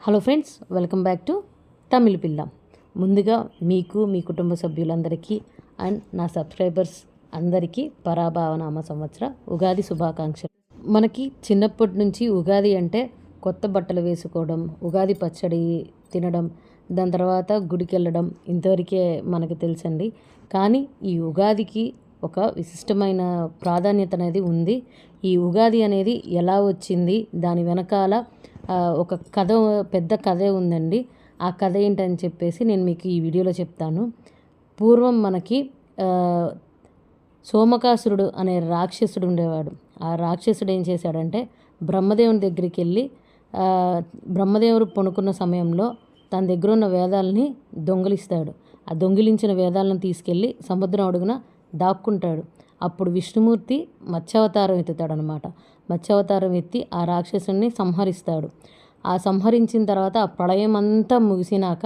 Hello friends, welcome back to తమిళ పిల్ల. ముందుగా మీకు మీ కుటుంబ సభ్యులందరికీ అండ్ నా సబ్స్క్రైబర్స్ అందరికీ పరాభావనామ సంవత్సర ఉగాది శుభాకాంక్షలు. మనకి చిన్నప్పటి నుంచి ఉగాది అంటే కొత్త బట్టలు వేసుకోవడం, ఉగాది పచ్చడి తినడం, దాని తర్వాత గుడికి వెళ్ళడం ఇంతవరకే మనకు తెలుసండి. కానీ ఈ ఉగాదికి ఒక విశిష్టమైన ప్రాధాన్యత అనేది ఉంది. ఈ ఉగాది అనేది ఎలా వచ్చింది, దాని వెనకాల ఒక కథ, పెద్ద కథే ఉందండి. ఆ కథ ఏంటని చెప్పేసి నేను మీకు ఈ వీడియోలో చెప్తాను. పూర్వం మనకి సోమకాసురుడు అనే రాక్షసుడు ఉండేవాడు. ఆ రాక్షసుడు ఏం చేశాడంటే బ్రహ్మదేవుని దగ్గరికి వెళ్ళి బ్రహ్మదేవుడు పడుకున్న సమయంలో తన దగ్గర ఉన్న వేదాలని దొంగిలిస్తాడు. ఆ దొంగిలించిన వేదాలను తీసుకెళ్ళి సముద్రం అడుగున దాక్కుంటాడు. అప్పుడు విష్ణుమూర్తి మత్స్యావతారం ఎత్తుతాడు అనమాట. మత్స్యావతారం ఎత్తి ఆ రాక్షసుని సంహరిస్తాడు. ఆ సంహరించిన తర్వాత ఆ ప్రళయం అంతా ముగిసినాక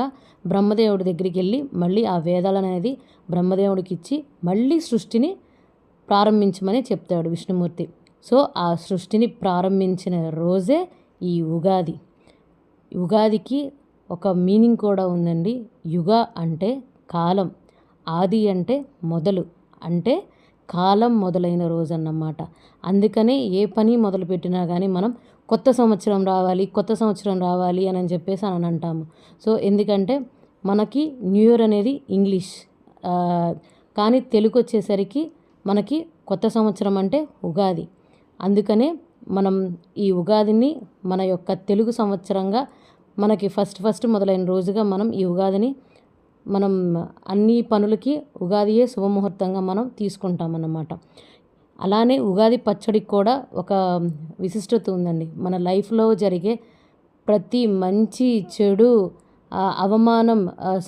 బ్రహ్మదేవుడి దగ్గరికి వెళ్ళి మళ్ళీ ఆ వేదాలను అనేది బ్రహ్మదేవుడికి ఇచ్చి మళ్ళీ సృష్టిని ప్రారంభించమని చెప్తాడు విష్ణుమూర్తి. సో ఆ సృష్టిని ప్రారంభించిన రోజే ఈ ఉగాది. ఉగాదికి ఒక మీనింగ్ కూడా ఉందండి. యుగ అంటే కాలం, ఆది అంటే మొదలు, అంటే కాలం మొదలైన రోజు అన్నమాట. అందుకనే ఏ పని మొదలుపెట్టినా కానీ మనం కొత్త సంవత్సరం రావాలి, కొత్త సంవత్సరం రావాలి అని చెప్పేసి అని అంటాము. సో ఎందుకంటే మనకి న్యూ ఇయర్ అనేది ఇంగ్లీష్, కానీ తెలుగు వచ్చేసరికి మనకి కొత్త సంవత్సరం అంటే ఉగాది. అందుకనే మనం ఈ ఉగాదిని మన యొక్క తెలుగు సంవత్సరంగా మనకి ఫస్ట్ మొదలైన రోజుగా మనం ఈ ఉగాదిని మనం అన్ని పనులకి ఉగాదియే శుభముహూర్తంగా మనం తీసుకుంటామన్నమాట. అలానే ఉగాది పచ్చడికి కూడా ఒక విశిష్టత ఉందండి. మన లైఫ్లో జరిగే ప్రతి మంచి చెడు, అవమానం,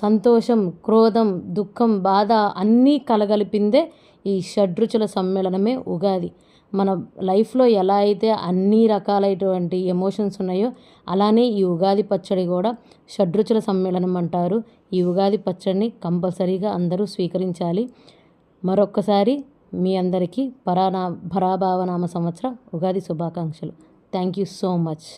సంతోషం, క్రోధం, దుఃఖం, బాధ అన్నీ కలగలిపిందే ఈ షడ్రుచుల సమ్మేళనమే ఉగాది. మన లైఫ్లో ఎలా అయితే అన్ని రకాలైనటువంటి ఎమోషన్స్ ఉన్నాయో అలానే ఈ ఉగాది పచ్చడి కూడా షడ్రుచుల సమ్మేళనం అంటారు. ఈ ఉగాది పచ్చడిని కంపల్సరీగా అందరూ స్వీకరించాలి. మరొక్కసారి మీ అందరికీ పరాభావనామ సంవత్సర ఉగాది శుభాకాంక్షలు. Thank you so much.